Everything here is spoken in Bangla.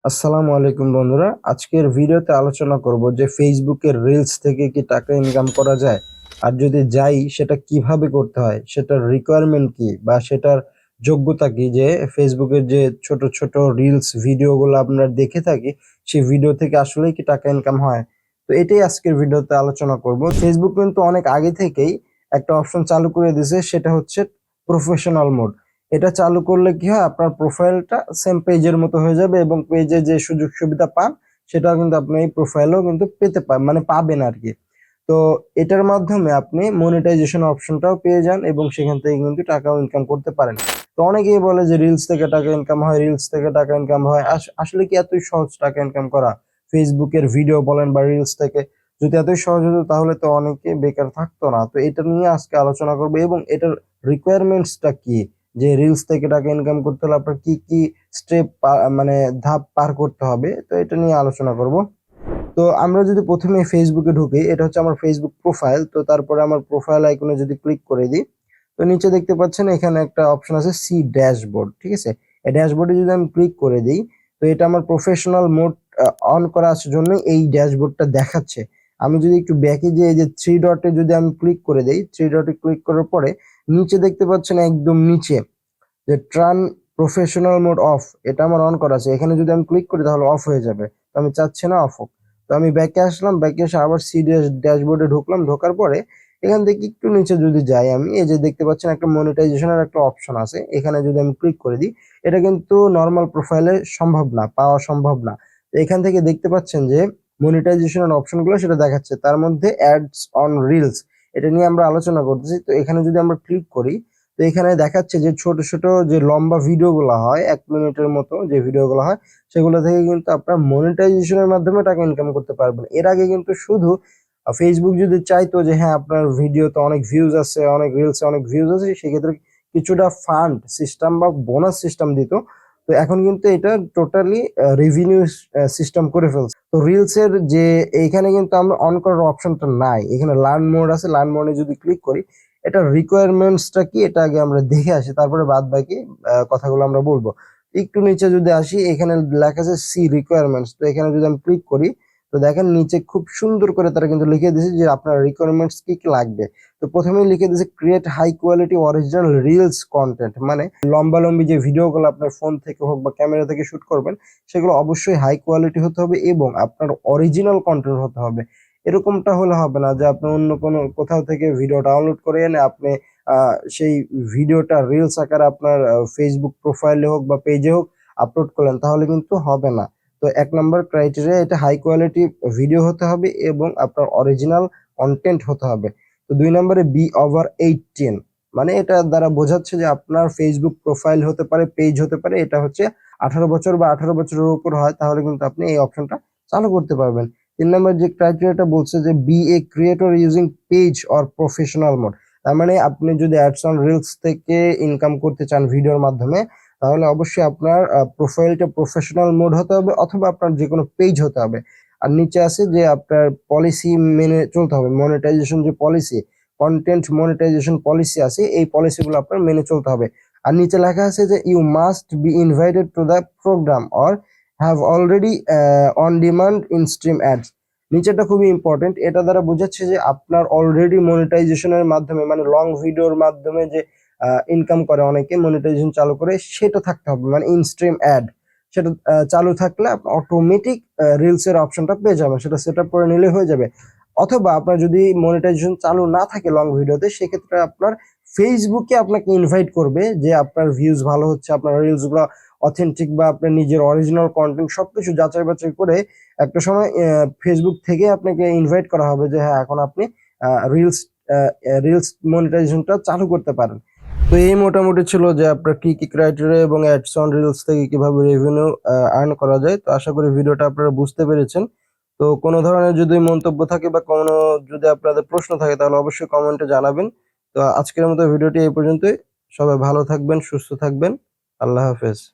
আসসালামু আলাইকুম বন্ধুরা, আজকের ভিডিওতে আলোচনা করব যে ফেসবুকের রিলস থেকে কি টাকা ইনকাম করা যায়, আর যদি যাই সেটা কিভাবে করতে হয়, সেটার রিকোয়ারমেন্ট কি বা সেটার যোগ্যতা কি, যে ফেসবুকের যে ছোট ছোট রিলস ভিডিওগুলো আমরা দেখে থাকি সেই ভিডিও থেকে আসলেই কি টাকা ইনকাম হয়। তো এটাই আজকের ভিডিওতে আলোচনা করব। ফেসবুক কিন্তু অনেক আগে থেকেই একটা অপশন চালু করে দিয়েছে, সেটা হচ্ছে প্রফেশনাল মোড। এটা চালু করলে কি হয়, আপনার প্রোফাইলটা সেম পেজের মতো হয়ে যাবে এবং পেজে যে সুযোগ সুবিধা পান সেটাও কিন্তু আপনি এই প্রোফাইলেও কিন্তু পেতে মানে পাবেন আর কি। তো এটার মাধ্যমে আপনি মনিটাইজেশন অপশনটাও পেয়ে যান এবং সেখান থেকে কিন্তু টাকাও ইনকাম করতে পারেন। তো অনেকেই বলে যে রিলস থেকে টাকা ইনকাম হয়, রিলস থেকে টাকা ইনকাম হয়। আসলে কি এতই সহজ টাকা ইনকাম করা? ফেসবুকের ভিডিও বলেন বা রিলস থেকে যদি এতই সহজ হতো তাহলে তো অনেকে বেকার থাকতো না। তো এটা নিয়ে আজকে আলোচনা করবো এবং এটার রিকোয়ারমেন্টসটা কি, যে রিলস থেকে টাকা ইনকাম করতে হলে আপনার কি কি স্টেপ মানে ধাপ পার করতে হবে, তো এটা নিয়ে আলোচনা করব। তো আমরা যদি প্রথমে ফেসবুকে ঢুকি, এটা হচ্ছে আমার ফেসবুক প্রোফাইল। তো তারপরে আমার প্রোফাইল আইকনে যদি ক্লিক করে দিই, তো নিচে দেখতে পাচ্ছেন এখানে একটা অপশন আছে সি ড্যাশবোর্ড, ঠিক আছে। এই ড্যাশবোর্ডে যদি আমি ক্লিক করে দিই, তো এটা আমার প্রফেশনাল মোড অন করার জন্য এই ড্যাশবোর্ডটা দেখাচ্ছে। আমি যদি একটু ব্যাকে যে এই যে থ্রি ডটে যদি আমি ক্লিক করে দেই, থ্রি ডটে ক্লিক করার পরে নিচে দেখতে পাচ্ছেন একদম নিচে যে ট্রান প্রফেশনাল মোড অফ, এটা আমার অন করা আছে। এখানে যদি আমি ক্লিক করি তাহলে অফ হয়ে যাবে, তো আমি চাচ্ছি না অফ হোক। তো আমি ব্যাকে আসলাম, ব্যাকে এসে আবার সিডিএস ড্যাশবোর্ডে ঢুকলাম। ঢোকার পরে এখান থেকে একটু নিচে যদি যাই, আমি এই যে দেখতে পাচ্ছেন একটা মনিটাইজেশনের একটা অপশন আছে, এখানে যদি আমি ক্লিক করে দিই, এটা কিন্তু নর্মাল প্রোফাইলে সম্ভব না, পাওয়া সম্ভব না। তো এখান থেকে দেখতে পাচ্ছেন যে মনিটাইজেশনের অপশনগুলো সেটা দেখাচ্ছে, তার মধ্যে অ্যাডস অন রিলস, এটা নিয়ে আমরা আলোচনা করতেছি। তো এখানে যদি আমরা ক্লিক করি, তো এখানে দেখাচ্ছে যে ছোট ছোট যে লম্বা ভিডিওগুলো হয় 1 মিনিটের মতো, যে ভিডিওগুলো হয় সেগুলো থেকে কিন্তু আপনার মনিটাইজেশনের মাধ্যমে টাকা ইনকাম করতে পারবেন। এর আগে কিন্তু শুধু ফেসবুক যদি চাইতো যে হ্যাঁ আপনার ভিডিওতে অনেক ভিউজ আছে, অনেক রিলসে অনেক ভিউজ আছে, সেক্ষেত্রে কিছুটা ফান্ড সিস্টেম বা বোনাস সিস্টেম দিত। তো এখন কিন্তু এটা টোটালি রেভিনিউ সিস্টেম করে ফেলছে। তো রিলস এর যে এইখানে কিন্তু আমরা অন করার অপশনটা নাই, এখানে লার্ন মোড আছে। লার্ন মোডে যদি ক্লিক করি, এটা রিকোয়ারমেন্টসটা কি এটা আগে আমরা দেখে আসি, তারপরে বাদ বাকি কথাগুলো আমরা বলবো। একটু নিচে যদি আসি, এখানে লেখা আছে সি রিকোয়ারমেন্টস। তো এখানে যদি আমি ক্লিক করি, তো দেখেন নিচে খুব সুন্দর করে তারা কিন্তু লিখে দিয়েছে যে আপনার রিকোয়ারমেন্টস কি কি লাগবে। তো প্রথমেই লিখে দিয়েছে create high quality original reels content, মানে লম্বালম্বি যে ভিডিওগুলো আপনার ফোন থেকে হোক বা ক্যামেরা থেকে শুট করবেন, সেগুলো অবশ্যই হাই কোয়ালিটি হতে হবে এবং আপনার অরিজিনাল কন্টেন্ট হতে হবে। এরকমটা হলে হবে না যে আপনি অন্য কোনো কোথাও থেকে ভিডিও ডাউনলোড করে এনে আপনি সেই ভিডিওটা রিলস আকারে আপনার ফেসবুক প্রোফাইলে হোক বা পেজে হোক আপলোড করলেন, তাহলে কিন্তু হবে না। তো 1 নম্বর ক্রাইটেরিয়া, এটা হাই কোয়ালিটি ভিডিও হতে হবে এবং আপনার অরিজিনাল কন্টেন্ট হতে হবে। তো 2 নম্বরে বি ওভার 18, মানে এটা দ্বারা বোঝাচ্ছে যে আপনার ফেসবুক প্রোফাইল হতে পারে, পেজ হতে পারে, এটা হচ্ছে 18 বছর বা 18 বছরের উপর হয়, তাহলে কিন্তু আপনি এই অপশনটা চালু করতে পারবেন। 3 নম্বর যে ক্রাইটেরিয়াটা বলছে যে be a creator using page or professional mode, তার মানে আপনি যদি অ্যাডস অন রিলস থেকে ইনকাম করতে চান ভিডিওর মাধ্যমে, তাহলে অবশ্যই আপনার প্রোফাইলটা প্রফেশনাল মোড হতে হবে অথবা আপনার যে কোনো পেজ হতে হবে। আর নিচে আছে যে আপনার পলিসি মেনে চলতে হবে, মনিটাইজেশন যে পলিসি, কন্টেন্ট মনিটাইজেশন পলিসি আছে, এই পলিসিগুলো আপনার মেনে চলতে হবে। আর নিচে লেখা আছে যে you must be invited to the programme or have already on demand in stream ads. নিচেটা খুবই ইম্পর্টেন্ট, এটা দ্বারা বোঝাচ্ছে যে আপনার অলরেডি মনিটাইজেশনের মাধ্যমে, মানে লং ভিডিওর মাধ্যমে যে ইনকাম করে অনেকে মনিটাইজেশন চালু করে, সেটা থাকতে হবে, মানে ইন স্ট্রিম অ্যাড। সেটা চালু থাকলে আপনি অটোমেটিক রিলস এর অপশনটা পেয়ে যাবেন, সেটা সেট আপ করে নিলে হয়ে যাবে। অথবা আপনার যদি মনিটাইজেশন চালু না থাকে লং ভিডিওতে, সেক্ষেত্রে আপনার ফেসবুকে আপনাকে ইনভাইট করবে যে আপনার ভিউজ ভালো হচ্ছে, আপনার রিলস গুলো অথেন্টিক বা আপনার নিজের অরিজিনাল কন্টেন্ট সবকিছু যাচাই বাছাই করে একটা সময় ফেসবুক থেকে আপনাকে ইনভাইট করা হবে যে হ্যাঁ এখন আপনি রিলস রিলস মনিটাইজেশনটা চালু করতে পারেন। তো এই মোটামুটি ছিল যে আপনার কি কি ক্রাইটেরিয়া এবং অ্যাডস অন রিলস থেকে কিভাবে রেভিনিউ আর্ন করা যায়। তো আশা করি ভিডিওটা আপনারা বুঝতে পেরেছেন। তো কোনো ধরনের যদি মন্তব্য থাকে বা কোনো যদি আপনাদের প্রশ্ন থাকে তাহলে অবশ্যই কমেন্টে জানাবেন। তো আজকের মতো ভিডিওটি এই পর্যন্তই। সবাই ভালো থাকবেন, সুস্থ থাকবেন। আল্লাহ হাফেজ।